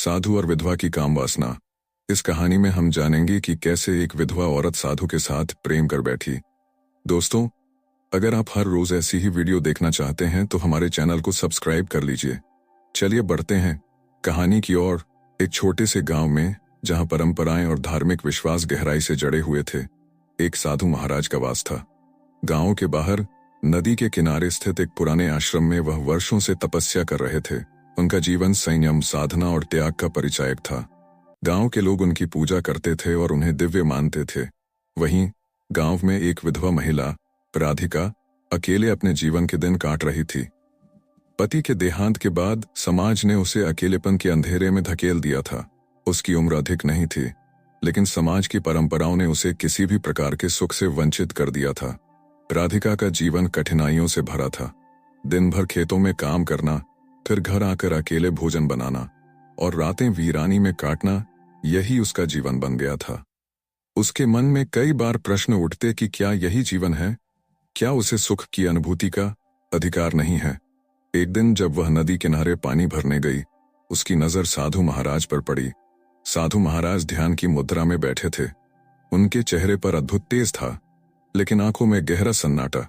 साधु और विधवा की काम वासना। इस कहानी में हम जानेंगे कि कैसे एक विधवा औरत साधु के साथ प्रेम कर बैठी। दोस्तों, अगर आप हर रोज ऐसी ही वीडियो देखना चाहते हैं तो हमारे चैनल को सब्सक्राइब कर लीजिए। चलिए बढ़ते हैं कहानी की ओर। एक छोटे से गांव में, जहां परंपराएं और धार्मिक विश्वास गहराई से जड़े हुए थे, एक साधु महाराज का वास था। गांव के बाहर नदी के किनारे स्थित एक पुराने आश्रम में वह वर्षों से तपस्या कर रहे थे। उनका जीवन संयम, साधना और त्याग का परिचायक था। गांव के लोग उनकी पूजा करते थे और उन्हें दिव्य मानते थे। वहीं गांव में एक विधवा महिला, राधिका, अकेले अपने जीवन के दिन काट रही थी। पति के देहांत के बाद समाज ने उसे अकेलेपन के अंधेरे में धकेल दिया था। उसकी उम्र अधिक नहीं थी, लेकिन समाज की परंपराओं ने उसे किसी भी प्रकार के सुख से वंचित कर दिया था। राधिका का जीवन कठिनाइयों से भरा था। दिन भर खेतों में काम करना, फिर घर आकर अकेले भोजन बनाना और रातें वीरानी में काटना, यही उसका जीवन बन गया था। उसके मन में कई बार प्रश्न उठते कि क्या यही जीवन है? क्या उसे सुख की अनुभूति का अधिकार नहीं है? एक दिन जब वह नदी किनारे पानी भरने गई, उसकी नजर साधु महाराज पर पड़ी। साधु महाराज ध्यान की मुद्रा में बैठे थे। उनके चेहरे पर अद्भुत तेज था, लेकिन आंखों में गहरा सन्नाटा।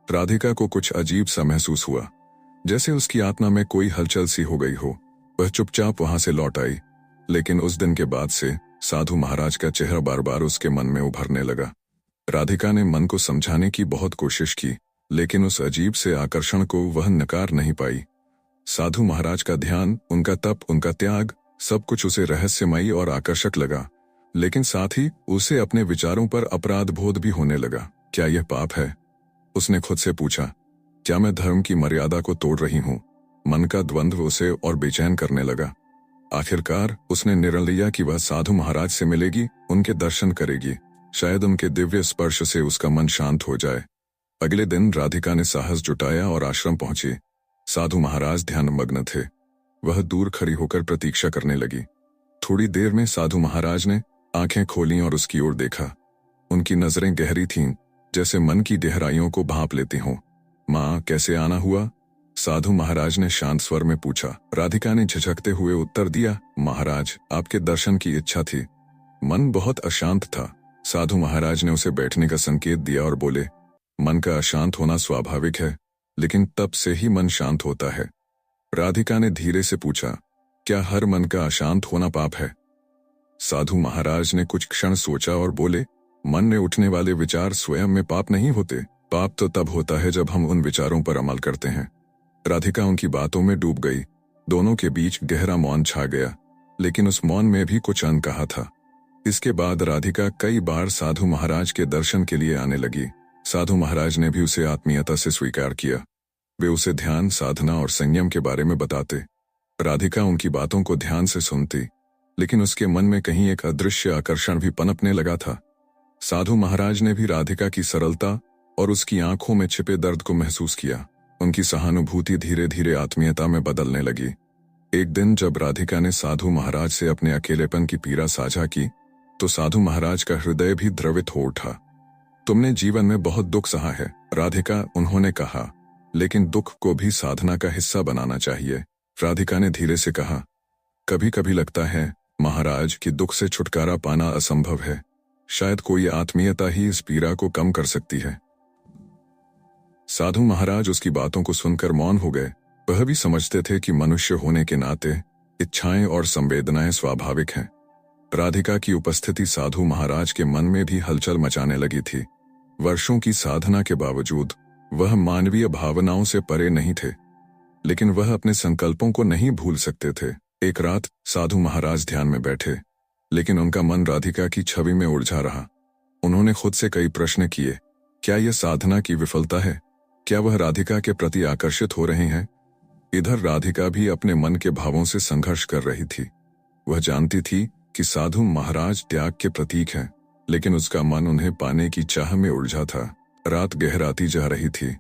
राधिका को कुछ अजीब सा महसूस हुआ, जैसे उसकी आत्मा में कोई हलचल सी हो गई हो। वह चुपचाप वहां से लौट आई, लेकिन उस दिन के बाद से साधु महाराज का चेहरा बार बार उसके मन में उभरने लगा। राधिका ने मन को समझाने की बहुत कोशिश की, लेकिन उस अजीब से आकर्षण को वह नकार नहीं पाई। साधु महाराज का ध्यान, उनका तप, उनका त्याग, सब कुछ उसे रहस्यमयी और आकर्षक लगा, लेकिन साथ ही उसे अपने विचारों पर अपराध बोध भी होने लगा। क्या यह पाप है? उसने खुद से पूछा। क्या मैं धर्म की मर्यादा को तोड़ रही हूं? मन का द्वंद्व उसे और बेचैन करने लगा। आखिरकार उसने निर्णय लिया कि वह साधु महाराज से मिलेगी, उनके दर्शन करेगी। शायद उनके दिव्य स्पर्श से उसका मन शांत हो जाए। अगले दिन राधिका ने साहस जुटाया और आश्रम पहुंची। साधु महाराज ध्यानमग्न थे। वह दूर खड़ी होकर प्रतीक्षा करने लगी। थोड़ी देर में साधु महाराज ने आंखें खोलीं और उसकी ओर देखा। उनकी नजरें गहरी थीं, जैसे मन की गहराइयों को भांप लेती हों। मां, कैसे आना हुआ? साधु महाराज ने शांत स्वर में पूछा। राधिका ने झिझकते हुए उत्तर दिया, महाराज, आपके दर्शन की इच्छा थी। मन बहुत अशांत था। साधु महाराज ने उसे बैठने का संकेत दिया और बोले, मन का अशांत होना स्वाभाविक है, लेकिन तप से ही मन शांत होता है। राधिका ने धीरे से पूछा, क्या हर मन का अशांत होना पाप है? साधु महाराज ने कुछ क्षण सोचा और बोले, मन में उठने वाले विचार स्वयं में पाप नहीं होते। पाप तो तब होता है जब हम उन विचारों पर अमल करते हैं। राधिका उनकी बातों में डूब गई। दोनों के बीच गहरा मौन छा गया, लेकिन उस मौन में भी कुछ अनकहा था। इसके बाद राधिका कई बार साधु महाराज के दर्शन के लिए आने लगी। साधु महाराज ने भी उसे आत्मीयता से स्वीकार किया। वे उसे ध्यान, साधना और संयम के बारे में बताते। राधिका उनकी बातों को ध्यान से सुनती, लेकिन उसके मन में कहीं एक अदृश्य आकर्षण भी पनपने लगा था। साधु महाराज ने भी राधिका की सरलता और उसकी आंखों में छिपे दर्द को महसूस किया। उनकी सहानुभूति धीरे धीरे आत्मीयता में बदलने लगी। एक दिन जब राधिका ने साधु महाराज से अपने अकेलेपन की पीड़ा साझा की, तो साधु महाराज का हृदय भी द्रवित हो उठा। तुमने जीवन में बहुत दुख सहा है, राधिका, उन्होंने कहा, लेकिन दुख को भी साधना का हिस्सा बनाना चाहिए। राधिका ने धीरे से कहा, कभी कभी लगता है, महाराज, कि दुख से छुटकारा पाना असंभव है। शायद कोई आत्मीयता ही इस पीड़ा को कम कर सकती है। साधु महाराज उसकी बातों को सुनकर मौन हो गए। वह भी समझते थे कि मनुष्य होने के नाते इच्छाएं और संवेदनाएं स्वाभाविक हैं। राधिका की उपस्थिति साधु महाराज के मन में भी हलचल मचाने लगी थी। वर्षों की साधना के बावजूद वह मानवीय भावनाओं से परे नहीं थे, लेकिन वह अपने संकल्पों को नहीं भूल सकते थे। एक रात साधु महाराज ध्यान में बैठे, लेकिन उनका मन राधिका की छवि में उलझा रहा। उन्होंने खुद से कई प्रश्न किए। क्या यह साधना की विफलता है? क्या वह राधिका के प्रति आकर्षित हो रहे हैं? इधर राधिका भी अपने मन के भावों से संघर्ष कर रही थी। वह जानती थी कि साधु महाराज त्याग के प्रतीक हैं, लेकिन उसका मन उन्हें पाने की चाह में उलझा था। रात गहराती जा रही थी।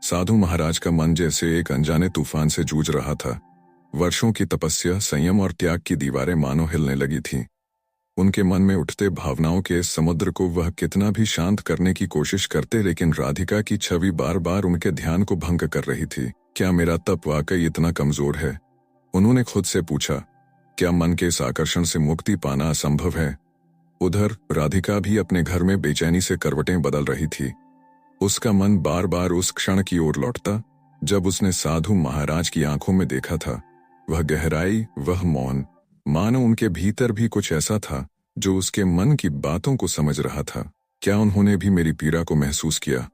साधु महाराज का मन जैसे एक अनजाने तूफान से जूझ रहा था। वर्षों की तपस्या, संयम और त्याग की दीवारें मानो हिलने लगी थीं। उनके मन में उठते भावनाओं के इस समुद्र को वह कितना भी शांत करने की कोशिश करते, लेकिन राधिका की छवि बार बार उनके ध्यान को भंग कर रही थी। क्या मेरा तप वाकई इतना कमजोर है? उन्होंने खुद से पूछा। क्या मन के इस आकर्षण से मुक्ति पाना असंभव है? उधर राधिका भी अपने घर में बेचैनी से करवटें बदल रही थी। उसका मन बार बार उस क्षण की ओर लौटता जब उसने साधु महाराज की आंखों में देखा था। वह गहराई, वह मौन, मानो उनके भीतर भी कुछ ऐसा था जो उसके मन की बातों को समझ रहा था। क्या उन्होंने भी मेरी पीड़ा को महसूस किया?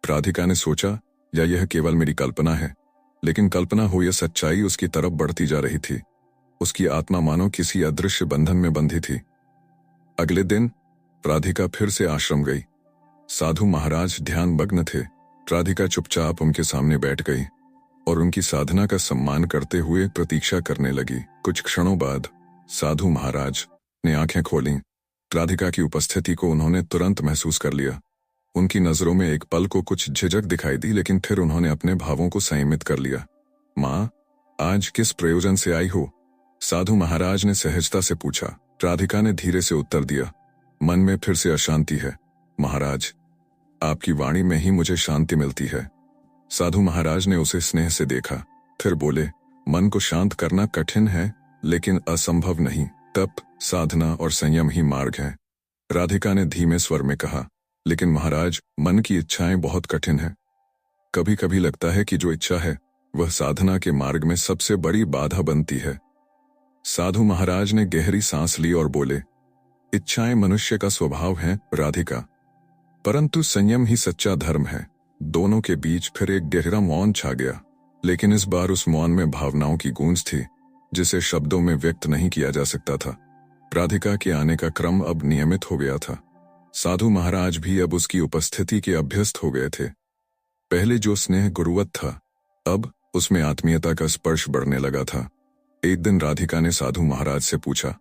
राधिका ने सोचा, या यह केवल मेरी कल्पना है? लेकिन कल्पना हो या सच्चाई, उसकी तरफ बढ़ती जा रही थी। उसकी आत्मा मानो किसी अदृश्य बंधन में बंधी थी। अगले दिन राधिका फिर से आश्रम गई। साधु महाराज ध्यानमग्न थे। राधिका चुपचाप उनके सामने बैठ गई और उनकी साधना का सम्मान करते हुए प्रतीक्षा करने लगी। कुछ क्षणों बाद साधु महाराज ने आंखें खोलीं। राधिका की उपस्थिति को उन्होंने तुरंत महसूस कर लिया। उनकी नजरों में एक पल को कुछ झिझक दिखाई दी, लेकिन फिर उन्होंने अपने भावों को संयमित कर लिया। माँ, आज किस प्रयोजन से आई हो? साधु महाराज ने सहजता से पूछा। राधिका ने धीरे से उत्तर दिया, मन में फिर से अशांति है महाराज, आपकी वाणी में ही मुझे शांति मिलती है। साधु महाराज ने उसे स्नेह से देखा, फिर बोले, मन को शांत करना कठिन है लेकिन असंभव नहीं। तप, साधना और संयम ही मार्ग है। राधिका ने धीमे स्वर में कहा, लेकिन महाराज, मन की इच्छाएं बहुत कठिन है। कभी कभी लगता है कि जो इच्छा है वह साधना के मार्ग में सबसे बड़ी बाधा बनती है। साधु महाराज ने गहरी सांस ली और बोले, इच्छाएं मनुष्य का स्वभाव है राधिका, परंतु संयम ही सच्चा धर्म है। दोनों के बीच फिर एक गहरा मौन छा गया, लेकिन इस बार उस मौन में भावनाओं की गूंज थी जिसे शब्दों में व्यक्त नहीं किया जा सकता था। राधिका के आने का क्रम अब नियमित हो गया था। साधु महाराज भी अब उसकी उपस्थिति के अभ्यस्त हो गए थे। पहले जो स्नेह गुरुवत था, अब उसमें आत्मीयता का स्पर्श बढ़ने लगा था। एक दिन राधिका ने साधु महाराज से पूछा,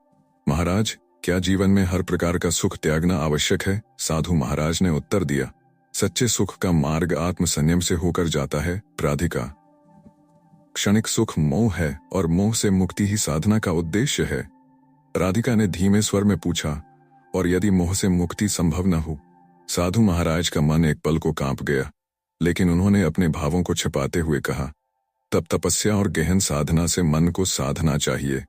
महाराज, क्या जीवन में हर प्रकार का सुख त्यागना आवश्यक है? साधु महाराज ने उत्तर दिया, सच्चे सुख का मार्ग आत्म संयम से होकर जाता है राधिका। क्षणिक सुख मोह है और मोह से मुक्ति ही साधना का उद्देश्य है। राधिका ने धीमे स्वर में पूछा, और यदि मोह से मुक्ति संभव न हो? साधु महाराज का मन एक पल को कांप गया, लेकिन उन्होंने अपने भावों को छिपाते हुए कहा, तब तपस्या और गहन साधना से मन को साधना चाहिए।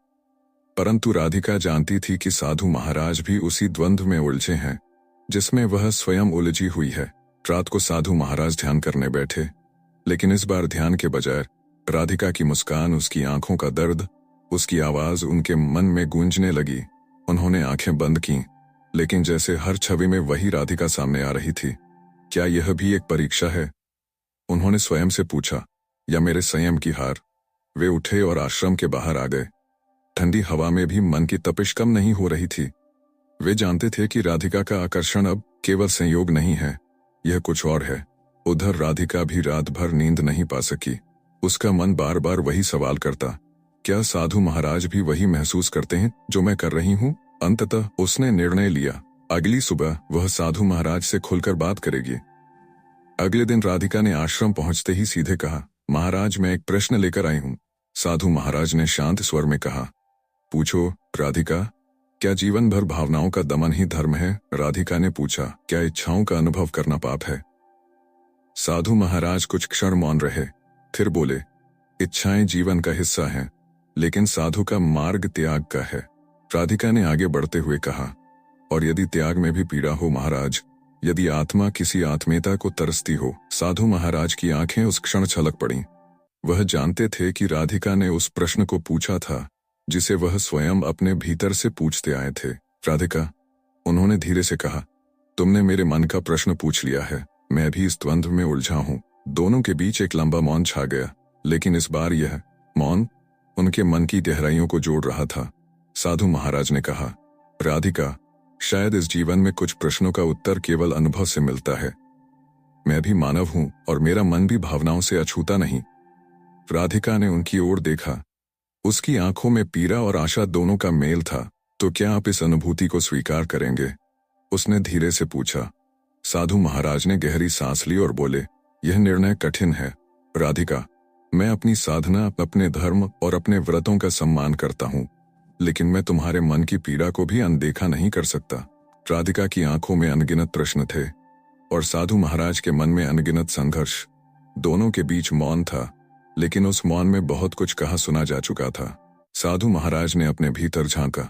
परंतु राधिका जानती थी कि साधु महाराज भी उसी द्वंद्व में उलझे हैं जिसमें वह स्वयं उलझी हुई है। रात को साधु महाराज ध्यान करने बैठे, लेकिन इस बार ध्यान के बजाय राधिका की मुस्कान, उसकी आंखों का दर्द, उसकी आवाज उनके मन में गूंजने लगी। उन्होंने आंखें बंद की, लेकिन जैसे हर छवि में वही राधिका सामने आ रही थी। क्या यह भी एक परीक्षा है? उन्होंने स्वयं से पूछा, या मेरे संयम की हार? वे उठे और आश्रम के बाहर आ गए। ठंडी हवा में भी मन की तपिश कम नहीं हो रही थी। वे जानते थे कि राधिका का आकर्षण अब केवल संयोग नहीं है, यह कुछ और है। उधर राधिका भी रात भर नींद नहीं पा सकी। उसका मन बार बार वही सवाल करता, क्या साधु महाराज भी वही महसूस करते हैं जो मैं कर रही हूँ? अंततः उसने निर्णय लिया, अगली सुबह वह साधु महाराज से खुलकर बात करेगी। अगले दिन राधिका ने आश्रम पहुंचते ही सीधे कहा, महाराज, मैं एक प्रश्न लेकर आई हूँ। साधु महाराज ने शांत स्वर में कहा, पूछो राधिका, क्या जीवन भर भावनाओं का दमन ही धर्म है? राधिका ने पूछा, क्या इच्छाओं का अनुभव करना पाप है? साधु महाराज कुछ क्षण मौन रहे, फिर बोले, इच्छाएं जीवन का हिस्सा हैं, लेकिन साधु का मार्ग त्याग का है। राधिका ने आगे बढ़ते हुए कहा, और यदि त्याग में भी पीड़ा हो महाराज, यदि आत्मा किसी आत्मीयता को तरसती हो? साधु महाराज की आंखें उस क्षण छलक पड़ीं। वह जानते थे कि राधिका ने उस प्रश्न को पूछा था जिसे वह स्वयं अपने भीतर से पूछते आए थे। राधिका, उन्होंने धीरे से कहा, तुमने मेरे मन का प्रश्न पूछ लिया है। मैं भी इस द्वंद्व में उलझा हूं। दोनों के बीच एक लंबा मौन छा गया, लेकिन इस बार यह मौन उनके मन की गहराइयों को जोड़ रहा था। साधु महाराज ने कहा, राधिका, शायद इस जीवन में कुछ प्रश्नों का उत्तर केवल अनुभव से मिलता है। मैं भी मानव हूं और मेरा मन भी भावनाओं से अछूता नहीं। राधिका ने उनकी ओर देखा। उसकी आंखों में पीड़ा और आशा दोनों का मेल था। तो क्या आप इस अनुभूति को स्वीकार करेंगे? उसने धीरे से पूछा। साधु महाराज ने गहरी सांस ली और बोले, यह निर्णय कठिन है राधिका। मैं अपनी साधना, अपने धर्म और अपने व्रतों का सम्मान करता हूँ, लेकिन मैं तुम्हारे मन की पीड़ा को भी अनदेखा नहीं कर सकता। राधिका की आंखों में अनगिनत प्रश्न थे और साधु महाराज के मन में अनगिनत संघर्ष। दोनों के बीच मौन था, लेकिन उस मौन में बहुत कुछ कहा सुना जा चुका था। साधु महाराज ने अपने भीतर झांका।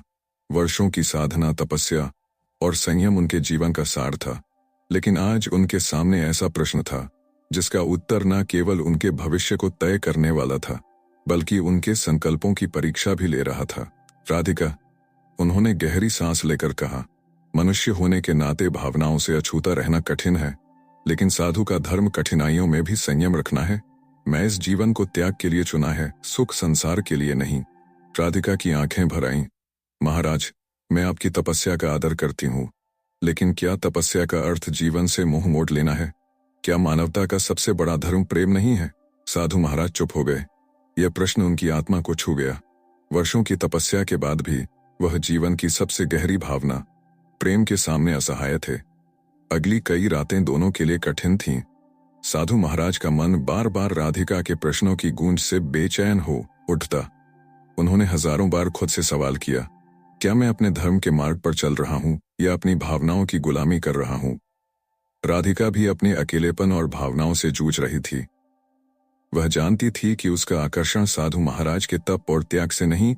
वर्षों की साधना, तपस्या और संयम उनके जीवन का सार था, लेकिन आज उनके सामने ऐसा प्रश्न था जिसका उत्तर न केवल उनके भविष्य को तय करने वाला था, बल्कि उनके संकल्पों की परीक्षा भी ले रहा था। राधिका, उन्होंने गहरी सांस लेकर कहा, मनुष्य होने के नाते भावनाओं से अछूता रहना कठिन है, लेकिन साधु का धर्म कठिनाइयों में भी संयम रखना है। मैं इस जीवन को त्याग के लिए चुना है, सुख संसार के लिए नहीं। राधिका की आंखें भर आईं। महाराज, मैं आपकी तपस्या का आदर करती हूँ, लेकिन क्या तपस्या का अर्थ जीवन से मुंह मोड़ लेना है? क्या मानवता का सबसे बड़ा धर्म प्रेम नहीं है? साधु महाराज चुप हो गए। यह प्रश्न उनकी आत्मा को छू गया। वर्षों की तपस्या के बाद भी वह जीवन की सबसे गहरी भावना, प्रेम के सामने असहाय थे। अगली कई रातें दोनों के लिए कठिन थीं। साधु महाराज का मन बार बार राधिका के प्रश्नों की गूंज से बेचैन हो उठता। उन्होंने हजारों बार खुद से सवाल किया, क्या मैं अपने धर्म के मार्ग पर चल रहा हूं या अपनी भावनाओं की गुलामी कर रहा हूं? राधिका भी अपने अकेलेपन और भावनाओं से जूझ रही थी। वह जानती थी कि उसका आकर्षण साधु महाराज के तप और त्याग से नहीं,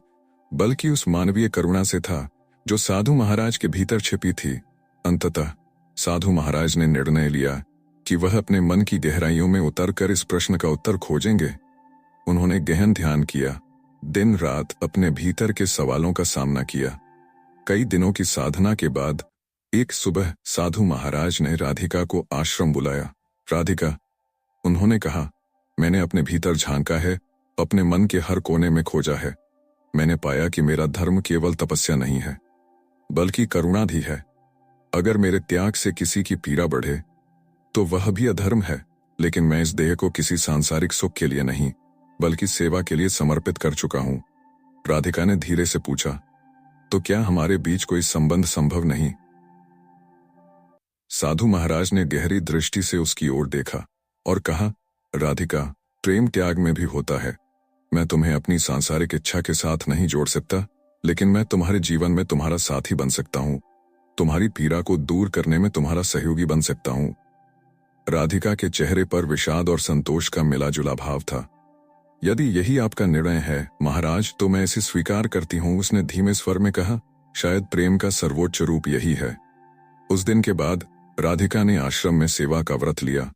बल्कि उस मानवीय करुणा से था जो साधु महाराज के भीतर छिपी थी। अंततः साधु महाराज ने निर्णय लिया कि वह अपने मन की गहराइयों में उतरकर इस प्रश्न का उत्तर खोजेंगे। उन्होंने गहन ध्यान किया, दिन रात अपने भीतर के सवालों का सामना किया। कई दिनों की साधना के बाद एक सुबह साधु महाराज ने राधिका को आश्रम बुलाया। राधिका, उन्होंने कहा, मैंने अपने भीतर झांका है, अपने मन के हर कोने में खोजा है। मैंने पाया कि मेरा धर्म केवल तपस्या नहीं है, बल्कि करुणा भी है। अगर मेरे त्याग से किसी की पीड़ा बढ़े तो वह भी अधर्म है, लेकिन मैं इस देह को किसी सांसारिक सुख के लिए नहीं, बल्कि सेवा के लिए समर्पित कर चुका हूं। राधिका ने धीरे से पूछा, तो क्या हमारे बीच कोई संबंध संभव नहीं? साधु महाराज ने गहरी दृष्टि से उसकी ओर देखा और कहा, राधिका, प्रेम त्याग में भी होता है। मैं तुम्हें अपनी सांसारिक इच्छा के साथ नहीं जोड़ सकता, लेकिन मैं तुम्हारे जीवन में तुम्हारा साथी बन सकता हूं। तुम्हारी पीड़ा को दूर करने में तुम्हारा सहयोगी बन सकता हूं। राधिका के चेहरे पर विषाद और संतोष का मिला जुला भाव था। यदि यही आपका निर्णय है महाराज, तो मैं इसे स्वीकार करती हूं, उसने धीमे स्वर में कहा। शायद प्रेम का सर्वोच्च रूप यही है। उस दिन के बाद राधिका ने आश्रम में सेवा का व्रत लिया।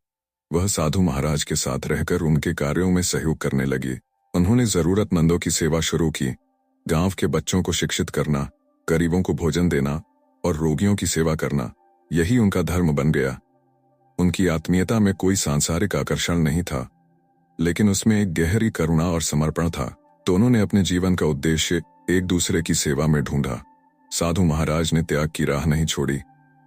वह साधु महाराज के साथ रहकर उनके कार्यों में सहयोग करने लगी। उन्होंने जरूरतमंदों की सेवा शुरू की। गांव के बच्चों को शिक्षित करना, गरीबों को भोजन देना और रोगियों की सेवा करना, यही उनका धर्म बन गया। उनकी आत्मीयता में कोई सांसारिक आकर्षण नहीं था, लेकिन उसमें एक गहरी करुणा और समर्पण था। दोनों ने अपने जीवन का उद्देश्य एक दूसरे की सेवा में ढूंढा। साधु महाराज ने त्याग की राह नहीं छोड़ी,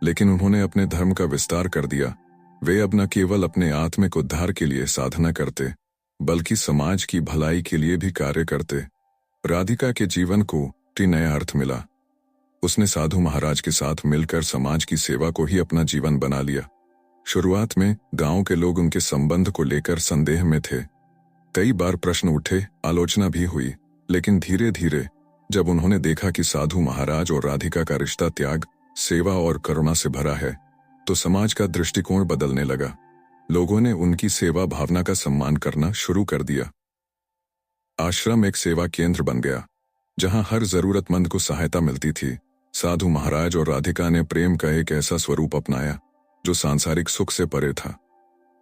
लेकिन उन्होंने अपने धर्म का विस्तार कर दिया। वे अब न केवल अपने आत्मिक उद्धार के लिए साधना करते, बल्कि समाज की भलाई के लिए भी कार्य करते। राधिका के जीवन को नया अर्थ मिला। उसने साधु महाराज के साथ मिलकर समाज की सेवा को ही अपना जीवन बना लिया। शुरुआत में गांव के लोग उनके संबंध को लेकर संदेह में थे। कई बार प्रश्न उठे, आलोचना भी हुई, लेकिन धीरे धीरे जब उन्होंने देखा कि साधु महाराज और राधिका का रिश्ता त्याग, सेवा और करुणा से भरा है, तो समाज का दृष्टिकोण बदलने लगा। लोगों ने उनकी सेवा भावना का सम्मान करना शुरू कर दिया। आश्रम एक सेवा केंद्र बन गया, जहां हर जरूरतमंद को सहायता मिलती थी। साधु महाराज और राधिका ने प्रेम का एक ऐसा स्वरूप अपनाया जो सांसारिक सुख से परे था।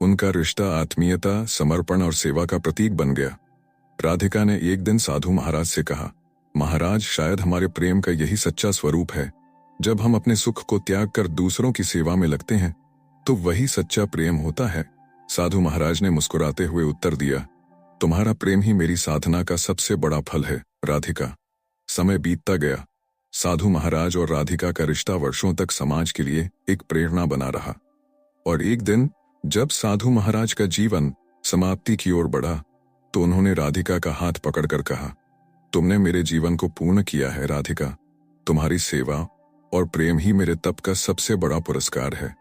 उनका रिश्ता आत्मीयता, समर्पण और सेवा का प्रतीक बन गया। राधिका ने एक दिन साधु महाराज से कहा, महाराज, शायद हमारे प्रेम का यही सच्चा स्वरूप है। जब हम अपने सुख को त्याग कर दूसरों की सेवा में लगते हैं, तो वही सच्चा प्रेम होता है। साधु महाराज ने मुस्कुराते हुए उत्तर दिया, तुम्हारा प्रेम ही मेरी साधना का सबसे बड़ा फल है राधिका। समय बीतता गया। साधु महाराज और राधिका का रिश्ता वर्षों तक समाज के लिए एक प्रेरणा बना रहा। और एक दिन जब साधु महाराज का जीवन समाप्ति की ओर बढ़ा, तो उन्होंने राधिका का हाथ पकड़कर कहा, तुमने मेरे जीवन को पूर्ण किया है राधिका। तुम्हारी सेवा और प्रेम ही मेरे तप का सबसे बड़ा पुरस्कार है।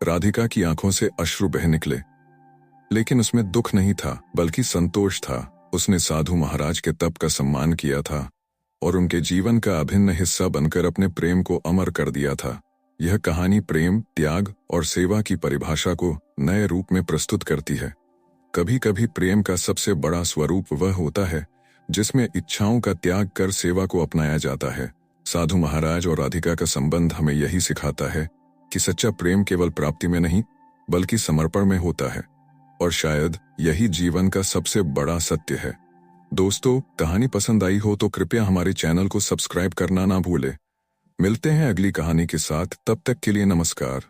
राधिका की आंखों से अश्रु बह निकले, लेकिन उसमें दुख नहीं था, बल्कि संतोष था। उसने साधु महाराज के तप का सम्मान किया था और उनके जीवन का अभिन्न हिस्सा बनकर अपने प्रेम को अमर कर दिया था। यह कहानी प्रेम, त्याग और सेवा की परिभाषा को नए रूप में प्रस्तुत करती है। कभी कभी प्रेम का सबसे बड़ा स्वरूप वह होता है जिसमें इच्छाओं का त्याग कर सेवा को अपनाया जाता है। साधु महाराज और राधिका का संबंध हमें यही सिखाता है कि सच्चा प्रेम केवल प्राप्ति में नहीं बल्कि समर्पण में होता है, और शायद यही जीवन का सबसे बड़ा सत्य है। दोस्तों, कहानी पसंद आई हो तो कृपया हमारे चैनल को सब्सक्राइब करना ना भूलें। मिलते हैं अगली कहानी के साथ, तब तक के लिए नमस्कार।